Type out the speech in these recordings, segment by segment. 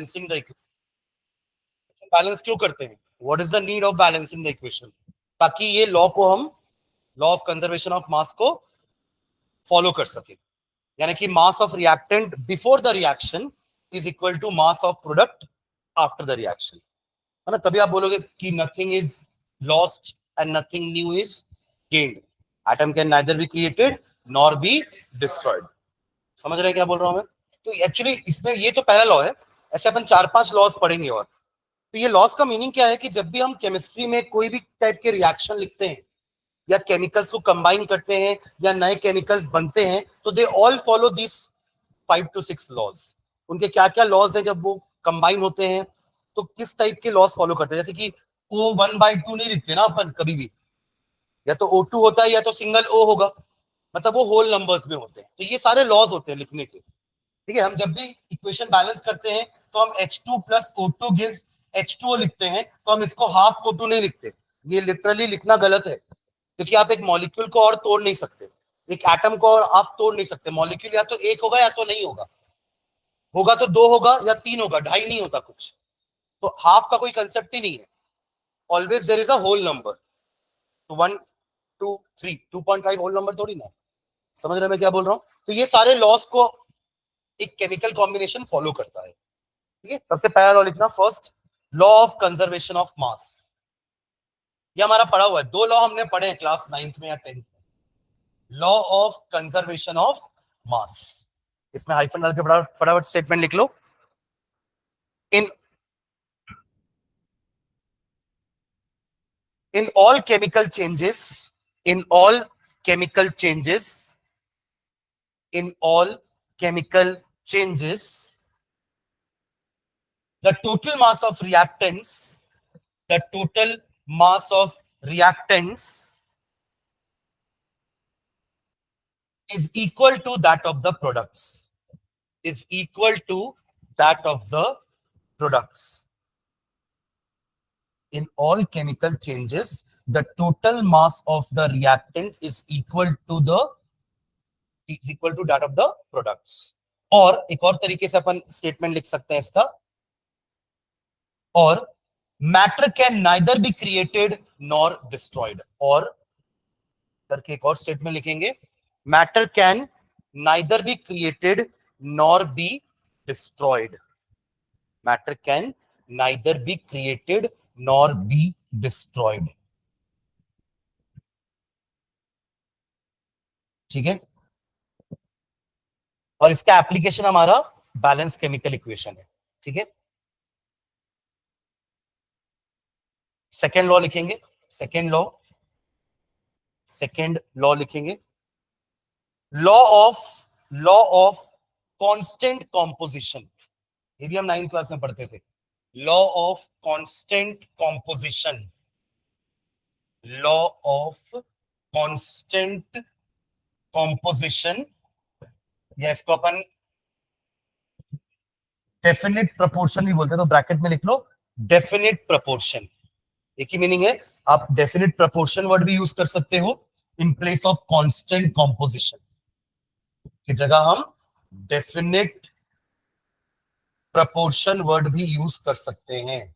Balancing the equation, balance क्यों करते हैं? What is the need of balancing the equation? ताकि ये लॉ को हम, law of conservation of mass को फॉलो कर सके, यानी कि mass of reactant before the reaction is equal to mass of product after the reaction, है ना? तभी आप बोलोगे कि nothing is lost and nothing new is gained, atom can neither be created nor be destroyed. समझ रहे हैं क्या बोल रहा हूं मैं? तो एक्चुअली इसमें ये तो पहला लॉ है, ऐसे अपन 4-5 लॉज पढ़ेंगे। और तो ये लॉस का मीनिंग क्या है कि जब भी हम केमिस्ट्री में कोई भी टाइप के रिएक्शन लिखते हैं या केमिकल्स को कंबाइन करते हैं या नए केमिकल्स बनते हैं, तो they all follow this 5 to 6 laws. उनके क्या क्या लॉज हैं जब वो कंबाइन होते हैं, तो किस टाइप के लॉज फॉलो करते हैं? जैसे कि O1/2 नहीं लिखते ना अपन कभी भी, या तो O2 होता है या तो सिंगल O होगा, मतलब वो होल नंबर्स में होते हैं। तो ये सारे लॉज होते हैं लिखने के, ठीक है? हम जब भी इक्वेशन बैलेंस करते हैं तो हम H2 + O2 गिव्स H2O लिखते हैं, तो हम इसको हाफ O2 नहीं लिखते। ये लिटरली लिखना गलत है, क्योंकि आप एक मॉलिक्यूल को और तोड़ नहीं सकते, एक एटम को और आप तोड़ नहीं सकते। मॉलिक्यूल या तो एक होगा या तो नहीं होगा, होगा तो 2 होगा या 3 होगा, 2.5 नहीं होता कुछ। तो हाफ का कोई कंसेप्ट ही नहीं है, always there is a whole number. तो 1 2 3 2.5 होल नंबर थोड़ी ना। समझ रहे हैं मैं क्या बोल रहा हूं? तो ये सारे लॉस को एक केमिकल कॉम्बिनेशन फॉलो करता है, ठीक है? सबसे पहला लॉ लिखना, first law of conservation of मास। ये हमारा पढ़ा हुआ है, 2 लॉ हमने पढ़े हैं क्लास 9th में या 10th में। लॉ ऑफ कंजर्वेशन ऑफ मास, इसमें हाइफन डाल के फटाफट स्टेटमेंट लिख लो। in all chemical changes in all chemical changes in all chemical changes the total mass of reactants the total mass of reactants is equal to that of the products, is equal to that of the products. In all chemical changes the total mass of the reactant is equal to that of the products. और एक और तरीके से अपन statement लिख सकते हैं इसका, और matter can neither be created nor destroyed. और करके एक और स्टेटमेंट लिखेंगे, matter can neither be created nor be destroyed, matter can neither be created nor be destroyed, ठीक है? और इसका एप्लीकेशन हमारा बैलेंस केमिकल इक्वेशन है, ठीक है? सेकेंड लॉ लिखेंगे, सेकेंड लॉ लिखेंगे, लॉ ऑफ कांस्टेंट कॉम्पोजिशन। ये भी हम 9th क्लास में पढ़ते थे। Law of constant composition, law of constant composition, या इसको अपन डेफिनिट प्रोपोर्शन भी बोलते हैं, तो ब्रैकेट में लिख लो डेफिनिट प्रोपोर्शन। एक ही मीनिंग है, आप डेफिनिट प्रोपोर्शन वर्ड भी यूज कर सकते हो in place of constant composition की जगह हम डेफिनिट प्रोपोर्शन वर्ड भी यूज कर सकते हैं,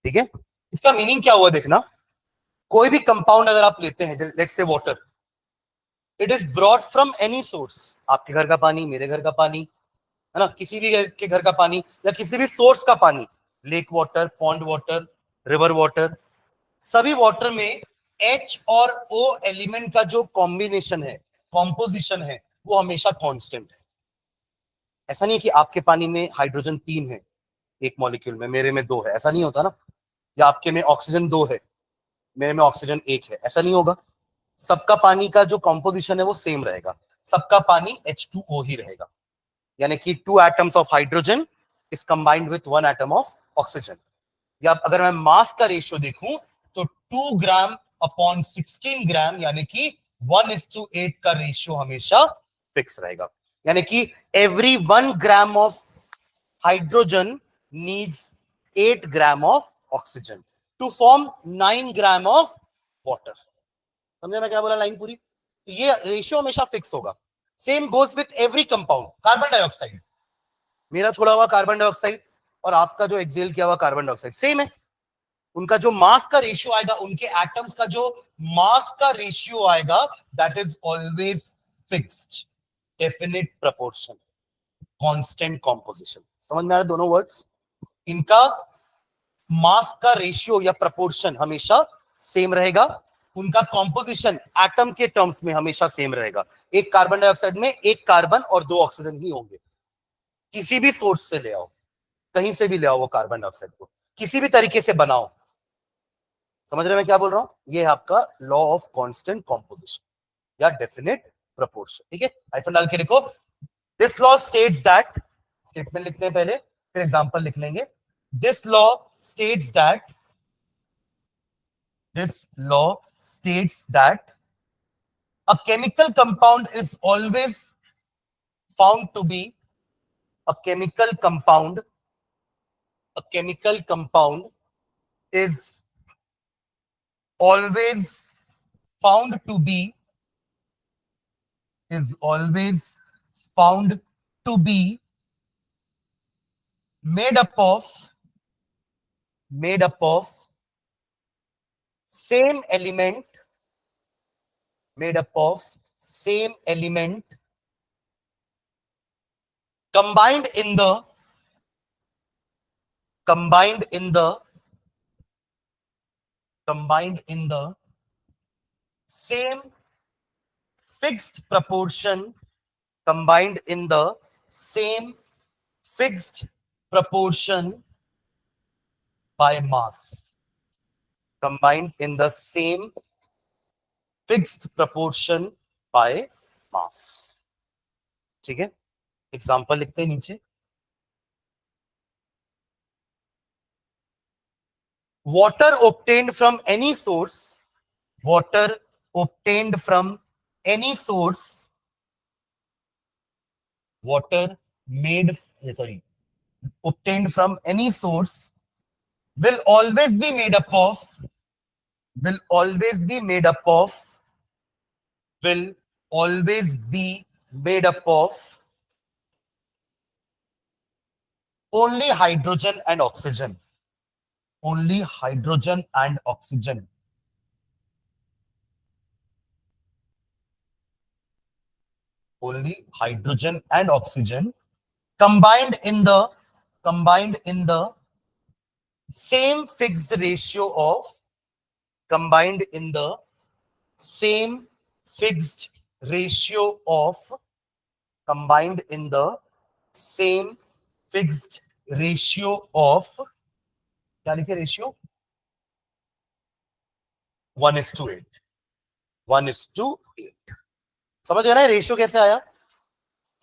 ठीक है? इसका मीनिंग क्या हुआ देखना, कोई भी कंपाउंड अगर आप लेते हैं, let's say water, it is brought from any source, आपके घर का पानी, मेरे घर का पानी, है ना, किसी भी के घर का पानी या किसी भी सोर्स का पानी, lake water, pond water, river water, सभी वाटर में H और O एलिमेंट का जो कॉम्बिनेशन है, कॉम्पोजिशन है, वो हमेशा कांस्टेंट है। ऐसा नहीं है कि आपके पानी में हाइड्रोजन 3 है एक मॉलिक्यूल में, मेरे में 2 है, ऐसा नहीं होता ना, या आपके में ऑक्सीजन 2 है, मेरे में ऑक्सीजन 1 है, ऐसा नहीं होगा। सबका पानी का जो कॉम्पोजिशन है वो सेम रहेगा, सबका पानी H2O ही रहेगा, यानी कि 2 atoms of hydrogen is combined with 1 atom of oxygen. या अगर मैं मास का रेशियो देखूं तो 2 ग्राम अपॉन 16 ग्राम, यानी कि 1:8 का रेशियो हमेशा फिक्स रहेगा, यानी कि every 1 gram of hydrogen needs 8 gram of oxygen to form 9 gram of water. समझे मैं क्या बोला लाइन पूरी? तो ये रेशियो हमेशा फिक्स होगा। Same goes with every compound, carbon dioxide मेरा छोड़ा हुआ कार्बन डाइऑक्साइड और आपका जो एक्सेल किया हुआ कार्बन डाइऑक्साइड सेम है, उनका जो मास का रेशियो आएगा, उनके एटम्स का जो मास का रेशियो आएगा, that is always fixed, definite proportion, constant composition. समझ में आ रहा है दोनों वर्ड्स? इनका मास का रेशियो या प्रपोर्शन हमेशा सेम रहेगा, उनका कॉम्पोजिशन एटम के टर्म्स में हमेशा सेम रहेगा। एक कार्बन डाइऑक्साइड में एक कार्बन और दो ऑक्सीजन ही होंगे। किसी भी सोर्स से ले आओ, कहीं से भी ले आओ वो कार्बन डाइऑक्साइड को, किसी भी तरीके से बनाओ। समझ रहे मैं क्या बोल रहा हूं? ये है आपका लॉ ऑफ कांस्टेंट कॉम्पोजिशन या डेफिनेट प्रपोर्शन। ठीक है, हाइफन डाल के लिखो। This law states that, statement लिखते हैं पहले फिर एग्जांपल लिख लेंगे। This law states that, this law states that a chemical compound is always found to be a chemical compound, a chemical compound is always found to be, is always found to be made up of same element, made up of same element combined in the combined in the same fixed proportion, combined in the same fixed proportion by mass, combined in the same fixed proportion by mass। ठीक है, example लिखते हैं नीचे। water obtained from any source, water obtained from any source, water made, sorry, obtained from any source will always be made up of, will always be made up of, will always be made up of only hydrogen and oxygen, only hydrogen and oxygen, only hydrogen and oxygen combined in the same fixed ratio of, combined in the same fixed ratio of, combined in the same fixed ratio of, क्या लिखे ratio? 1:8, 1:8। समझ गए ना ratio कैसे आया?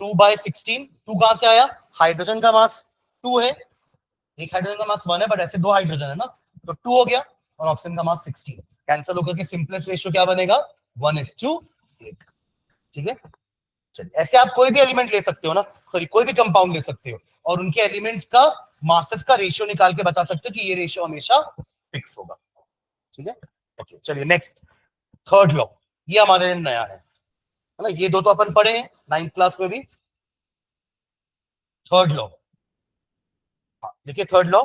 2/16। 2 कहां से आया? हाइड्रोजन का मास 2 है, एक हाइड्रोजन का मास 1 है, बट ऐसे दो हाइड्रोजन है ना, तो 2 हो गया, और ऑक्सीजन का मास 16। कैंसिल होकर के सिंपलेस्ट रेशियो क्या बनेगा? 1:8। ठीक है, चलिए ऐसे आप कोई भी एलिमेंट ले सकते हो ना, सॉरी कोई भी कंपाउंड ले सकते हो और उनके एलिमेंट्स का मासेस का रेशियो निकाल के बता सकते हो कि ये रेशियो हमेशा फिक्स होगा। ठीक है, ओके चलिए नेक्स्ट, थर्ड लॉ। ये हमारे लिए नया है ना, ये दो तो अपन पढ़े हैं 9th क्लास में भी। थर्ड लॉ, देखिए third law,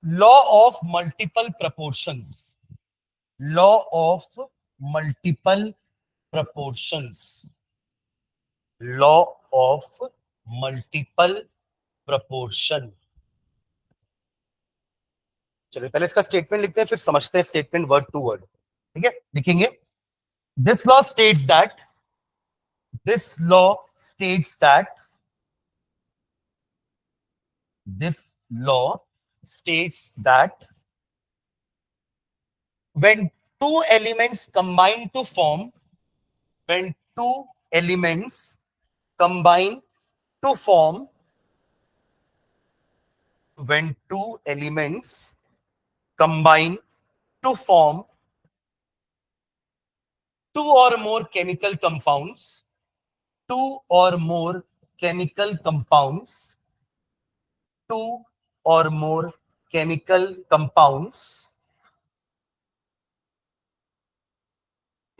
law of multiple proportions, law of multiple proportions, law of multiple proportion. चलिए पहले इसका स्टेटमेंट लिखते हैं फिर समझते हैं स्टेटमेंट वर्ड टू वर्ड। ठीक है, लिखेंगे। This law states that, this law states that, this law states that when two elements combine to form, when two elements combine to form, when two elements combine to form two or more chemical compounds, two or more chemical compounds, two or more chemical compounds।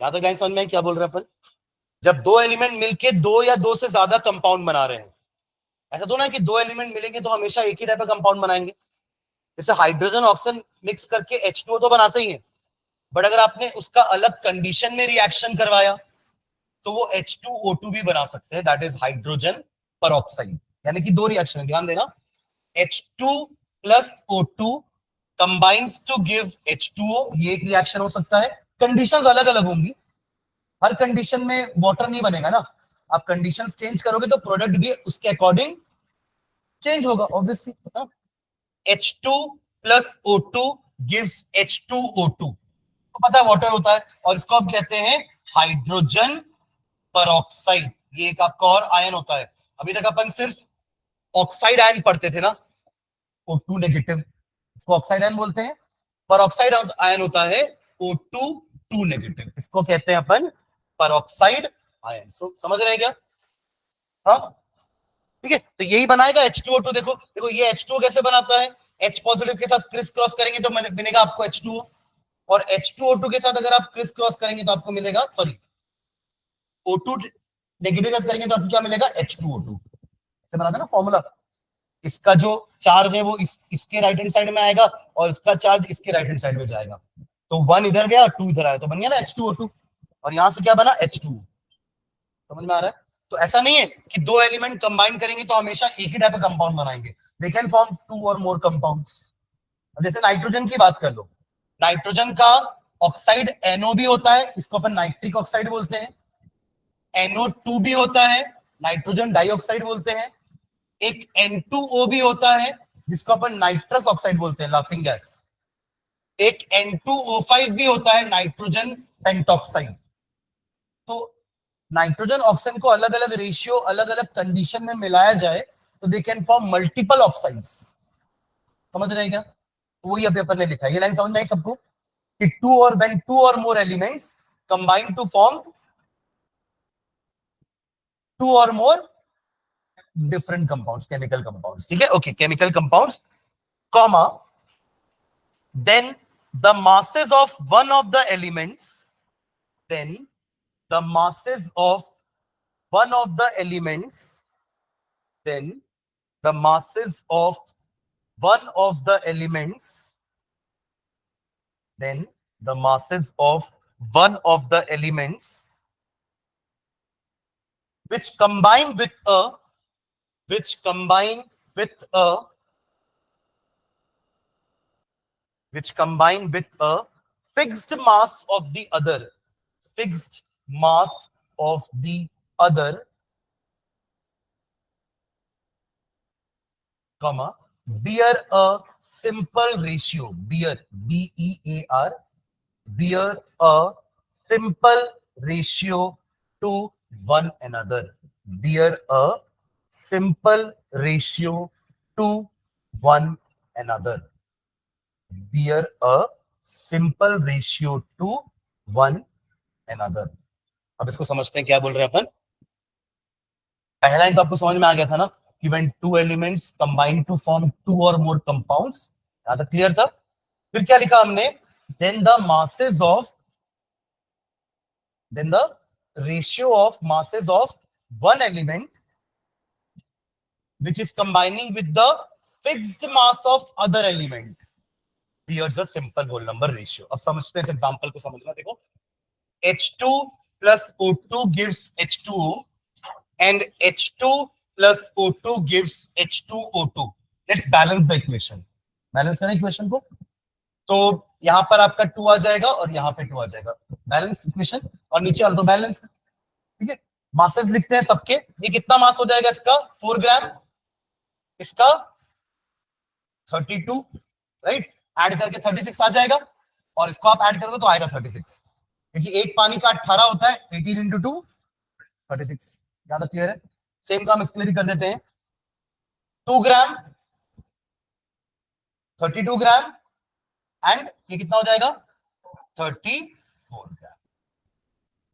यहां तक guys समझ में क्या बोल रहे हैं अपन? जब दो एलिमेंट मिलके दो या दो से ज्यादा कंपाउंड बना रहे हैं, ऐसा तो ना कि दो एलिमेंट मिलेंगे तो हमेशा एक ही टाइप का कंपाउंड बनाएंगे। जैसे हाइड्रोजन ऑक्सीजन मिक्स करके H2O तो बनाते ही है, बट अगर आपने उसका अलग कंडीशन में रिएक्शन करवाया तो वो H2O2 भी बना सकते हैं, दैट इज हाइड्रोजन परऑक्साइड। यानी कि दो रिएक्शन है, ध्यान देना, H2 plus O2 combines to give H2O, ये एक रिएक्शन हो सकता है। कंडीशंस अलग अलग होंगी, हर कंडीशन में वाटर नहीं बनेगा ना, आप कंडीशंस चेंज करोगे तो प्रोडक्ट भी उसके अकॉर्डिंग चेंज होगा obviously. H2 plus O2 gives H2O2, तो पता है वाटर होता है, और इसको हम कहते हैं हाइड्रोजन परऑक्साइड। ये एक आपका और आयन होता है। अभी तक अपन सिर्फ ऑक्साइड आयन पढ़ते थे ना, O2 नेगेटिव, इसको ऑक्साइड आयन बोलते हैं। परऑक्साइड आयन होता है O2 2 नेगेटिव, इसको कहते हैं अपन परऑक्साइड आयन। समझ रहे हैं क्या? हाँ, ठीक है, तो यही बनाएगा H2O2। देखो देखो ये H2O कैसे बनाता है, H पॉजिटिव के साथ क्रिस क्रॉस करेंगे तो मिलेगा आपको H2O, और H2O2 के साथ अगर आप क्रिस क्रॉस करेंगे तो आपको मिलेगा, सॉरी, O2 नेगेटिव के साथ करेंगे तो आपको क्या मिलेगा, H2O2। ऐसे बनाता है ना फॉर्मूला, इसका जो चार्ज है वो इसके राइट हैंड साइड में आएगा और इसका चार्ज इसके राइट हैंड साइड में जाएगा, तो 1 इधर गया 2 इधर आया, तो बन गया ना H2O2, और यहां से क्या बना, H2। समझ में आ रहा है? तो ऐसा नहीं है कि दो एलिमेंट कंबाइन करेंगे तो हमेशा एक ही टाइप का कंपाउंड बनाएंगे, दे कैन फॉर्म 2 और मोर कंपाउंड्स। जैसे नाइट्रोजन की बात कर लो, नाइट्रोजन का ऑक्साइड NO भी होता है, इसको अपन नाइट्रिक ऑक्साइड बोलते हैं। NO2 भी होता है, नाइट्रोजन डाइऑक्साइड बोलते हैं। एक N2O भी होता है जिसको अपन नाइट्रस ऑक्साइड बोलते हैं, लाफिंग गैस। एक N2O5 भी होता है, नाइट्रोजन पेंटॉक्साइड। तो नाइट्रोजन ऑक्सीजन को अलग अलग रेशियो, अलग अलग कंडीशन में मिलाया जाए तो they can form multiple oxides. समझ रहे हैं क्या? तो वही अभी अपन ने लिखा है, ये लाइन समझ में आई सबको, कि टू और when two or more elements combine to form two or more different compounds, chemical compounds, ठीक है, okay, chemical compounds, comma, then the masses of one of the elements, then the masses of one of the elements, then the masses of one of the elements, then the masses of one of the elements which combine with a which combine with a which combine with a fixed mass of the other, fixed mass of the other, comma, bear a simple ratio, bear, BEAR, bear a simple ratio to one another, bear a simple ratio to one another, bear a simple ratio to one another। अब इसको समझते हैं क्या बोल रहे हैं अपन। पहला line तो आपको समझ में आ गया था ना, कि when two elements combine to form two or more compounds, यहां तक क्लियर था। फिर क्या लिखा हमने, then the masses of, then the ratio of masses of one element which is combining with the fixed mass of other element bears a simple whole number ratio। अब समझते हैं, एग्जांपल को समझना, देखो, H2 plus O2 gives H2O and H2 plus O2 gives H2O2। Let's balance the equation। Balance करें equation को, तो यहां पर आपका 2 आ जाएगा और यहां पे 2 आ जाएगा, बैलेंस इक्वेशन, और नीचे वाला तो बैलेंस, ठीक है। मासेस लिखते हैं सबके, ये कितना मास हो जाएगा इसका, 4 ग्राम, इसका 32, राइट, ऐड करके 36 आ जाएगा, और इसको आप ऐड करोगे तो आएगा 36, क्योंकि एक पानी का 18 होता है, 18 इंटू 2 36। ज्यादा क्लियर है? सेम काम इसके लिए भी कर देते हैं, 2 ग्राम 32 ग्राम एंड ये कितना हो जाएगा, 34 ग्राम।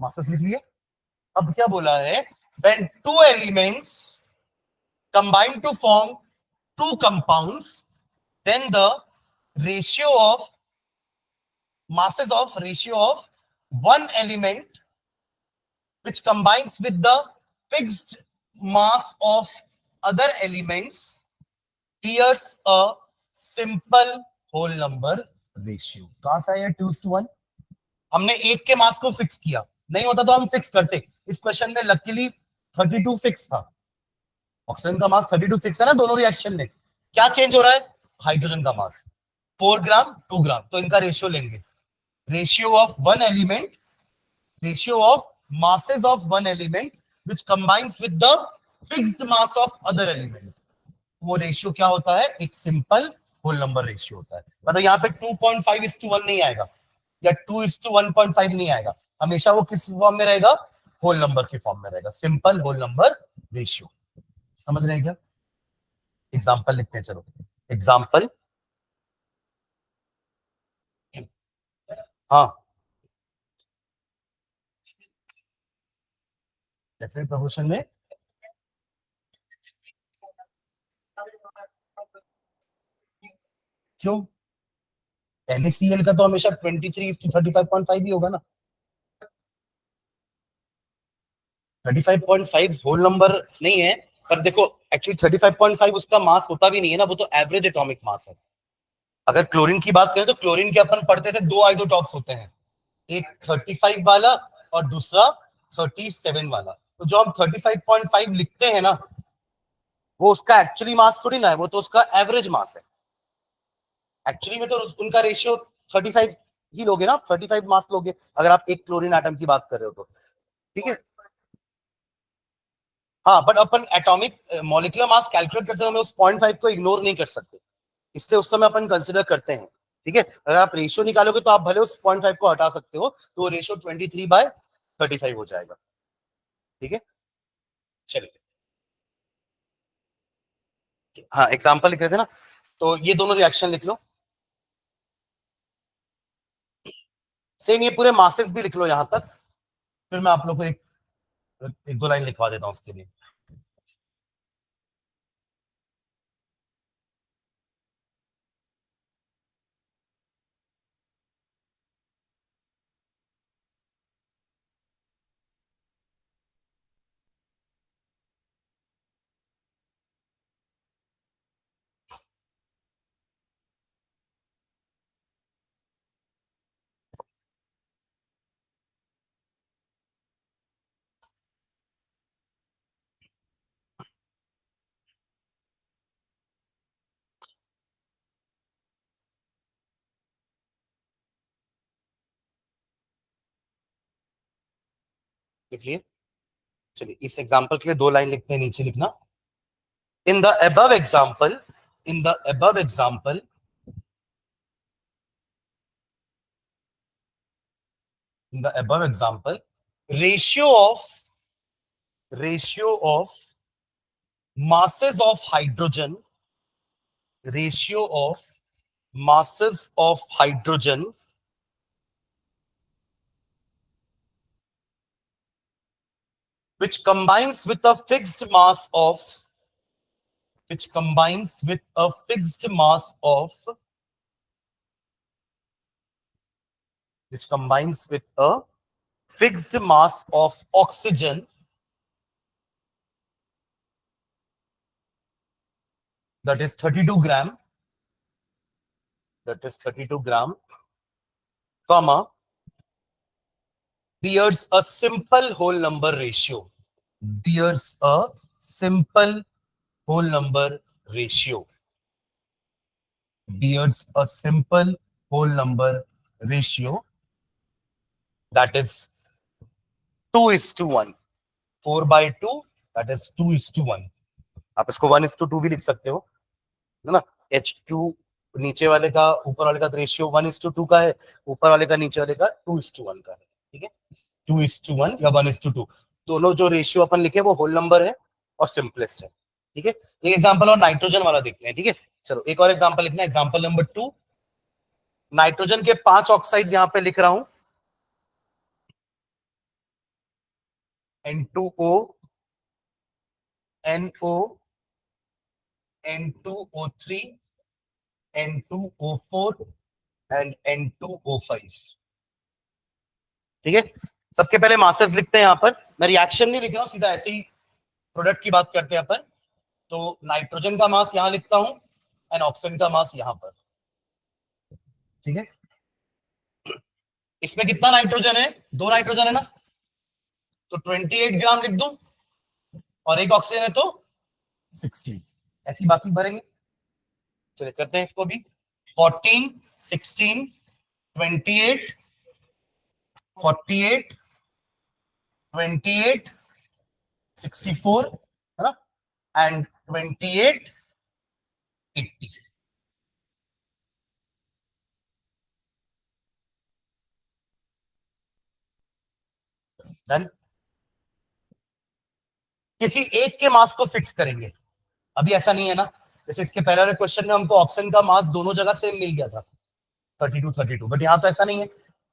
मासेस लिख लिए। अब क्या बोला है, when two elements combine to form two compounds, then the ratio of masses of ratio of one element which combines with the fixed mass of other elements bears a simple whole number ratio. कहां से आया 2:1? हमने एक के मास को fix किया, नहीं होता तो हम फिक्स करते. इस क्वेश्चन में लकीली 32 फिक्स था. ऑक्सीजन का मास 32 फिक्स है ना दोनों रिएक्शन में. क्या चेंज हो रहा है? हाइड्रोजन का मास 4 ग्राम 2 ग्राम. तो इनका रेशियो लेंगे. Ratio of one element, ratio of masses of one element which combines with the fixed mass of other element. वो रेशियो क्या होता है? एक सिंपल होल नंबर रेशियो होता है. मतलब यहाँ पे 2.5:1 नहीं आएगा या 2:1.5 नहीं आएगा. हमेशा वो किस फॉर्म में रहेगा? होल नंबर के फॉर्म में रहेगा. Simple whole number ratio. समझ रहे हैं क्या? एग्जाम्पल लिखते हैं. चलो एग्जाम्पल. हाँ, डेफिनेट प्रोपोर्शन में क्यों? NaCl का तो हमेशा 23:35.5 ही होगा ना. 35.5 होल नंबर नहीं है. पर देखो एक्चुअली 35.5 उसका मास होता भी नहीं है ना, वो तो एवरेज एटॉमिक मास है. अगर क्लोरीन की बात करें तो क्लोरीन के अपन पढ़ते थे दो आइसोटॉप्स होते हैं, एक 35 वाला और दूसरा 37 वाला. तो जो हम 35.5 लिखते हैं ना, वो उसका एक्चुअली मास थोड़ी ना है, वो तो उसका एवरेज मास है. एक्चुअली में तो उनका रेशियो 35 ही लोगे ना, 35 मास लोगे अगर आप एक क्लोरीन एटम की बात कर रहे हो तो. ठीक है. हाँ, but upon atomic molecular mass calculate करते हैं, हमें उस 0.5 को इग्नोर नहीं कर सकते, इसलिए उस समय अपन कंसिडर करते हैं. ठीक है. अगर आप रेशियो निकालोगे तो आप भले उस 0.5 को हटा सकते हो, तो रेशियो 23/35 हो जाएगा. ठीक है. चलिए, हाँ एग्जाम्पल लिख रहे थे ना, तो ये दोनों रिएक्शन लिख लो. सेम ये पूरे मासेस भी लिख लो यहां तक, फिर मैं आप लोग को एक दो लाइन लिखवा देता हूं उसके लिए. लिख लिए. चलिए इस एग्जाम्पल के लिए दो लाइन लिखते हैं, नीचे लिखना. In the above example, in the above example, in the above example, ratio of masses of hydrogen, ratio of masses of hydrogen which combines with a fixed mass of, which combines with a fixed mass of, which combines with a fixed mass of oxygen, that is 32 gram, that is 32 gram, comma, bears a simple whole number ratio, bears a simple whole number ratio, bears a simple whole number ratio, that is 2:1, 4/2, that is 2:1. आप इसको 1:2 भी लिख सकते हो, है ना. H2 नीचे वाले का ऊपर वाले का रेशियो 1:2 का है, ऊपर वाले का नीचे वाले का 2:1 का है. ठीक है. 2:1 या 1:2, दोनों जो रेशियो अपन लिखे वो होल नंबर है और सिंपलेस्ट है. ठीक है. एक एग्जांपल और नाइट्रोजन वाला देखते हैं. ठीक है. चलो एक और एग्जांपल लिखना, एग्जांपल नंबर 2. नाइट्रोजन के 5 ऑक्साइड्स यहां पे लिख रहा हूं. N2O, NO, N2O3, N2O4 and N2O5. ठीक है. सबके पहले मासेस लिखते हैं. यहां पर मैं रिएक्शन नहीं लिख रहा हूं, सीधा ऐसे ही प्रोडक्ट की बात करते हैं अपन. तो नाइट्रोजन का मास यहां लिखता हूं एंड ऑक्सीजन का मास यहां पर, ठीक है। इसमें कितना नाइट्रोजन है? 2 नाइट्रोजन है ना, तो 28 ग्राम लिख दूं, और एक ऑक्सीजन है तो 16, ऐसी बाकी भरेंगे। चलिए करते हैं इसको भी। 14, 16, 28, 48, 28, 64 है ना, एंड 28, 80। डन। किसी एक के मास को फिक्स करेंगे। अभी ऐसा नहीं है ना, जैसे इसके पहले वाले क्वेश्चन में हमको ऑक्सीजन का मास दोनों जगह सेम मिल गया था, 32, बट यहाँ तो ऐसा नहीं है।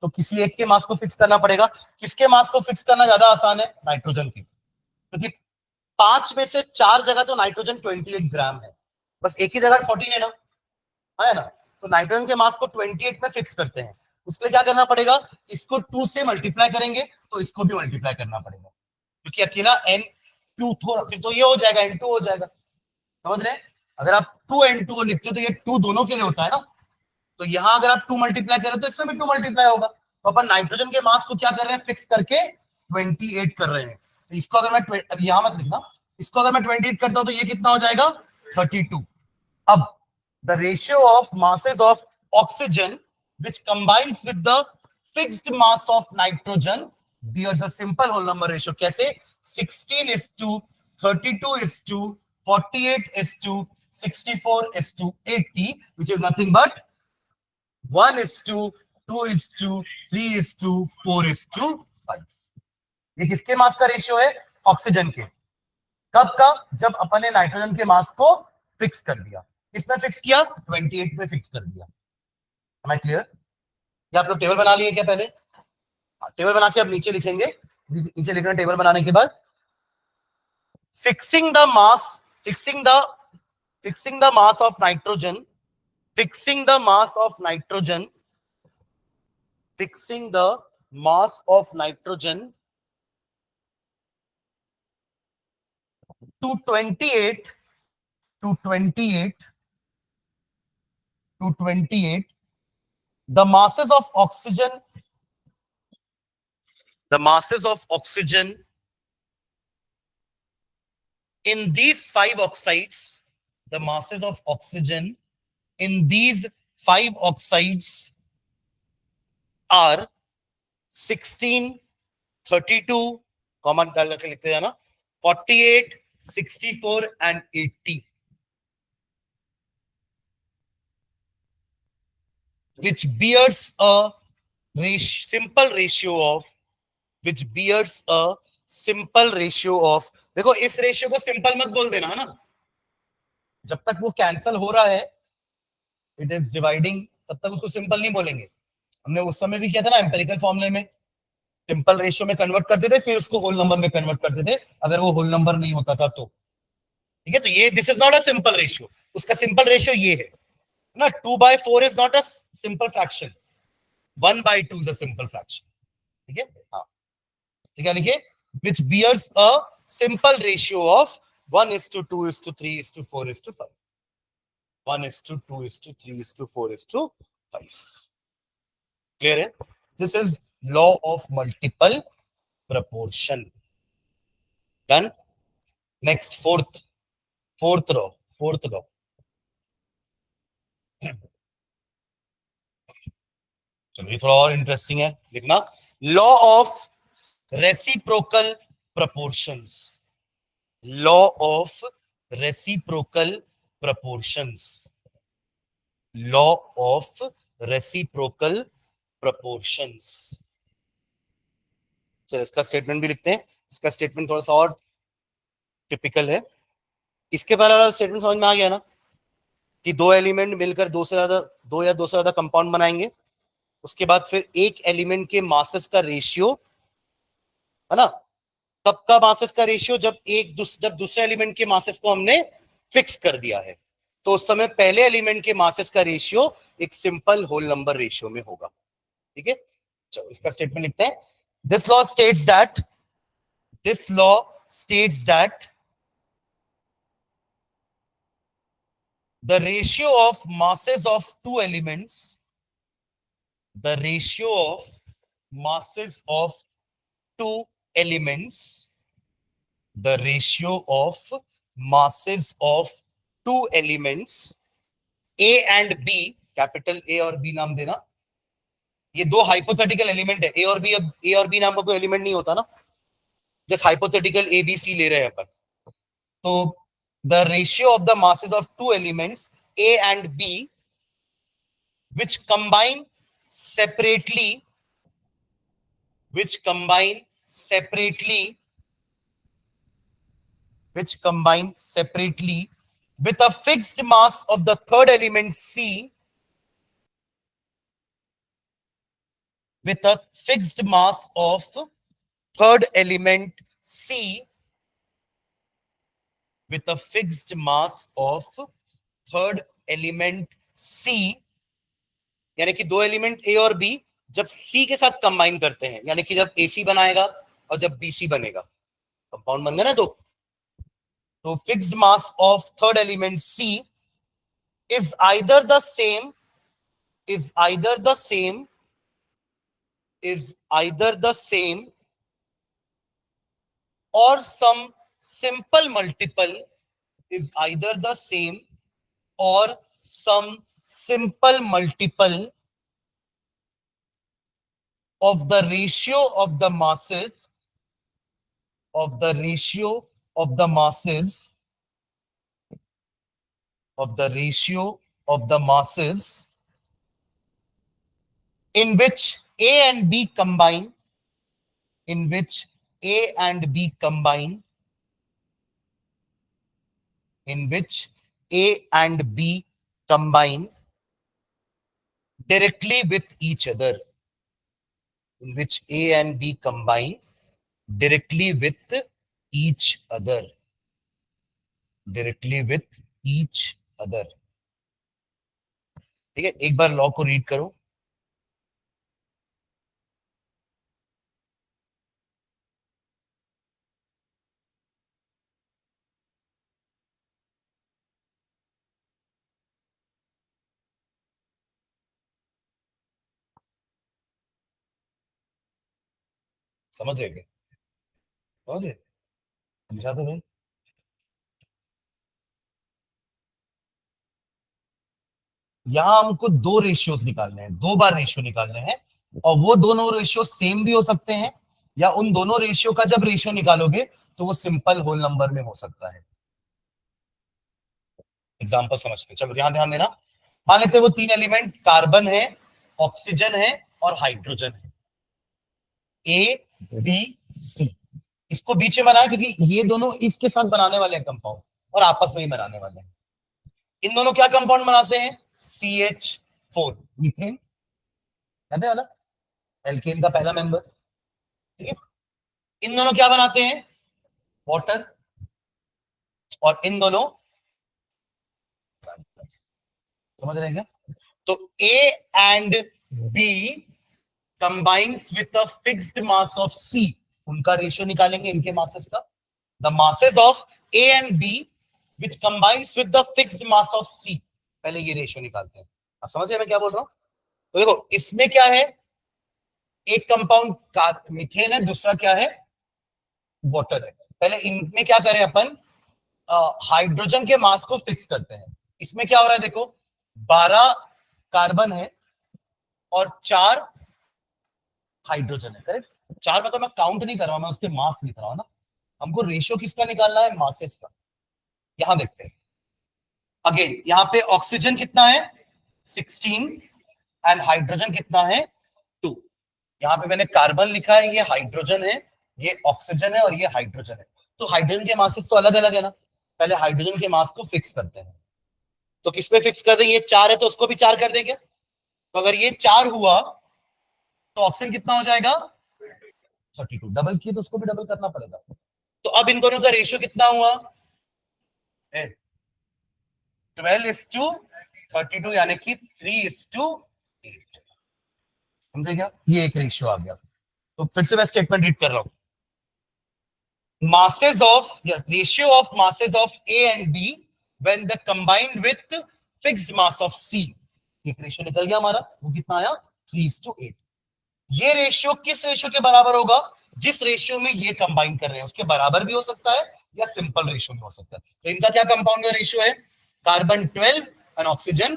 तो किसी एक के मास को फिक्स करना पड़ेगा। किसके मास को फिक्स करना ज्यादा आसान है? नाइट्रोजन की, क्योंकि 5 में से 4 जगह तो नाइट्रोजन 28 ग्राम है, बस एक ही जगह 14 है ना, है ना। तो नाइट्रोजन के मास को 28 में फिक्स करते हैं। उसके लिए क्या करना पड़ेगा? इसको 2 से मल्टीप्लाई करेंगे तो इसको भी मल्टीप्लाई करना पड़ेगा, क्योंकि अकेला N2 थोड़ा, फिर तो ये हो जाएगा N2 हो जाएगा, समझ रहे हैं। अगर आप 2N2 लिखते हो तो ये 2 दोनों के लिए होता है ना, तो यहां अगर आप 2 मल्टीप्लाई करें तो इसमें भी 2 मल्टीप्लाई होगा। तो अपन नाइट्रोजन के मास को क्या कर रहे हैं? फिक्स करके 28 कर रहे हैं। तो इसको अगर मैं अब यहां मत लिखना, इसको अगर मैं 28 करता हूं तो ये कितना हो जाएगा? 32। अब the ratio of masses of oxygen which combines with the fixed mass of nitrogen bears a simple whole number ratio. कैसे? 16 is to 32 is to 48 is to 64 is to 80, which is nothing but 1 is to 2 is to 3 is to 4 is to 5। ये किसके मास का ratio है? Oxygen के। कब का? जब अपन ने नाइट्रोजन के मास को फिक्स कर दिया। किसमें फिक्स किया? 28 में फिक्स कर दिया। Am I clear? क्या आप लोग टेबल बना लिए क्या पहले? टेबल बना के अब नीचे लिखेंगे। नीचे लिखना टेबल बनाने के बाद, fixing the mass, fixing the mass of nitrogen, fixing the mass of nitrogen, fixing the mass of nitrogen to 28 to 28 to 28, the masses of oxygen, the masses of oxygen in these 5 oxides, the masses of oxygen in these 5 oxides are 16, 32, common डाल के लिखते जाना, 48, 64 and 80, which bears a simple ratio of, which bears a simple ratio of, देखो इस ratio को simple मत बोल देना है ना, जब तक वो कैंसल हो रहा है, इट इज डिवाइडिंग, तब तक उसको सिंपल नहीं बोलेंगे। हमने उस समय भी किया था ना, एम्पेरिकल फॉर्मूले में सिंपल रेशियो में कन्वर्ट करते थे, फिर उसको होल नंबर में कन्वर्ट करते थे अगर वो होल नंबर नहीं होता था तो, ठीक है। तो ये this is not a simple ratio, उसका सिंपल रेशियो ये है ना, 2/4 is not a simple fraction, 1/2 is a simple fraction, ठीक है। हाँ, ठीक है, लिखिए, which bears a simple ratio of 1:2:3:4:5, 1:2:3:4:5, clear है? This is law of multiple proportion. Done. Next, fourth law, चलो ये थोड़ा और इंटरेस्टिंग है, लिखना, law of reciprocal proportions, law of reciprocal proportions, law of reciprocal proportions। चलो इसका स्टेटमेंट भी लिखते हैं, इसका स्टेटमेंट थोड़ा सा और टिपिकल है। इसके पहले वाला स्टेटमेंट समझ में आ गया ना, कि 2 एलिमेंट मिलकर 2 या 2 से ज्यादा कंपाउंड बनाएंगे, उसके बाद फिर एक एलिमेंट के मासेस का रेशियो, है ना, कब का मासेस का रेशियो? जब दूसरे एलिमेंट के मासेस को हमने फिक्स कर दिया है, तो उस समय पहले एलिमेंट के मासेस का रेशियो एक सिंपल होल नंबर रेशियो में होगा, ठीक है। चलो इसका स्टेटमेंट लिखते हैं। This law states that the ratio of masses of two elements, the ratio of masses of two elements, the ratio of masses of two elements A and B, capital A और B नाम देना, ये दो hypothetical element है, ए और B, अब ए और B नाम का कोई एलिमेंट नहीं होता ना, just hypothetical A B C ले रहे हैं अपन, तो the ratio of the masses of two elements A and B which combine separately, which combine separately with a fixed mass of the third element C, with a fixed mass of third element C, with a fixed mass of third element C, यानी कि दो element ए और B जब सी के साथ combine करते हैं, यानी कि जब एसी बनाएगा और जब बीसी बनेगा, कंपाउंड बन गया ना, तो fixed mass of third element C is either the same, is either the same, is either the same or some simple multiple, is either the same or some simple multiple of the ratio of the masses, of the ratio of the masses, of the ratio of the masses in which A and B combine, in which A and B combine, in which A and B combine directly with each other, in which A and B combine directly with each other, directly with each other. ठीक है, एक बार law को read करो. समझ गए? समझ गए? समझा दो भाई. यहां हमको दो रेशियोज निकालने हैं, दो बार रेशियो निकालने हैं, और वो दोनों रेशियो सेम भी हो सकते हैं, या उन दोनों रेशियो का जब रेशियो निकालोगे तो वो सिंपल होल नंबर में हो सकता है. एग्जांपल समझते हैं, चलो ध्यान ध्यान देना. मान लेते हैं वो तीन एलिमेंट कार्बन है, ऑक्सीजन है और हाइड्रोजन है, ए बी सी. इसको बीच में बनाया क्योंकि ये दोनों इसके साथ बनाने वाले हैं कंपाउंड, और आपस में ही बनाने वाले हैं. इन दोनों क्या कंपाउंड बनाते हैं? CH4, मीथेन, याद है वाला एल्केन का पहला मेंबर. ठीक है, इन दोनों क्या बनाते हैं? वाटर. और इन दोनों, समझ रहे हैं क्या? तो A and B combines with a fixed mass of C, उनका रेशियो निकालेंगे इनके मासेस का. The masses of A and B which combines with the fixed mass of C, पहले ये रेशियो निकालते हैं. आप समझ रहे हैं मैं क्या बोल रहा हूं? तो देखो इसमें क्या है, एक कंपाउंड का मीथेन है, दूसरा क्या है? वाटर है. पहले इनमें क्या करें अपन? हाइड्रोजन के मास को फिक्स करते हैं. इसमें क्या हो रहा है देखो, 12 कार्बन है और 4 हाइड्रोजन है. करेक्ट? 4 मतलब मैं काउंट नहीं कर रहा हूं, मैं उसके मास लिख रहा हूं ना. हमको रेशियो किसका निकालना है? मासेस का. यहां देखते हैं अगेन, यहां पे ऑक्सीजन कितना है? 16 एंड हाइड्रोजन कितना है? 2. यहां पे मैंने कार्बन लिखा है, ये हाइड्रोजन है, ये ऑक्सीजन है और ये हाइड्रोजन है. तो हाइड्रोजन के मासेस तो अलग अलग है ना. पहले हाइड्रोजन के मास को फिक्स करते हैं. तो किस पे फिक्स कर दें? ये 4 है तो उसको भी 4 कर देंगे. तो अगर ये 4 हुआ तो ऑक्सीजन कितना हो जाएगा? 32. डबल किए तो उसको भी डबल करना पड़ेगा. तो अब इन दोनों का रेशियो कितना हुआ? 12:32, यानी कि 3:8. समझे क्या? ये एक रेशियो आ गया. तो फिर से मैं स्टेटमेंट रीड कर रहा हूं. Masses of, ratio of masses of A and B when they combined with fixed mass of C, एक रेशियो निकल गया हमारा, वो कितना आया 3:8। ये रेशियो किस रेशियो के बराबर होगा, जिस रेशियो में ये कंबाइन कर रहे हैं उसके बराबर भी हो सकता है या सिंपल रेशियो में हो सकता है। तो इनका क्या कंपाउंड का रेशियो है, कार्बन 12 एंड ऑक्सीजन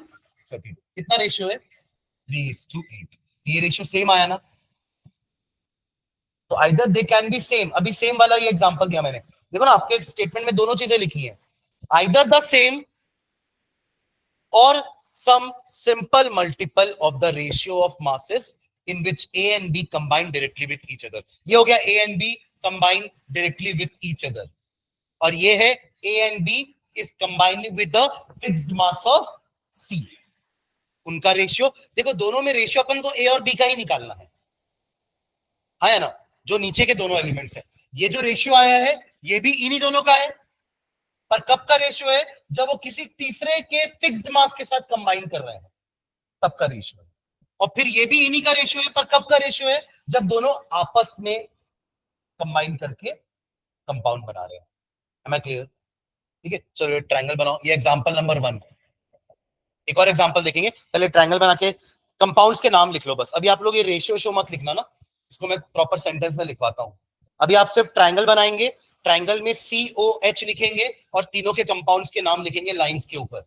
32, कितना रेशियो है 3:8। ये रेशियो सेम आया ना, तो either they can be same, अभी सेम वाला ये एग्जांपल दिया मैंने, देखो ना आपके स्टेटमेंट में दोनों चीजें लिखी है, आइदर द सेम और some simple multiple of the ratio of masses in which A and B combine directly with each other। ये हो गया A and B combine directly with each other, और ये है A and B is combining with the fixed mass of C। उनका ratio देखो, दोनों में रेशियो अपन को A और B का ही निकालना है ना, जो नीचे के दोनों एलिमेंट्स है, ये जो रेशियो आया है ये भी इन्हीं दोनों का है, पर कब का रेशियो है, जब वो किसी तीसरे के फिक्स्ड मास के साथ कंबाइन कर रहे हैं तब का रेशियो है, और फिर ये भी इन्हीं का रेशियो है, पर कब का रेशियो है, जब दोनों आपस में कंबाइन करके कंपाउंड बना रहे हैं। Am I clear? ठीक है, चलो ट्रायंगल बनाओ, ये एग्जांपल नंबर 1। एक और एग्जांपल देखेंगे, पहले ट्रायंगल बना के कंपाउंड्स के नाम लिख लो बस, अभी आप लोग ये रेशियो शो मत लिखना ना, इसको मैं प्रॉपर सेंटेंस में लिखवाता हूं। अभी आप सिर्फ ट्रायंगल बनाएंगे, ट्रायंगल में COH लिखेंगे और तीनों के कंपाउंड्स के नाम लिखेंगे लाइंस के ऊपर,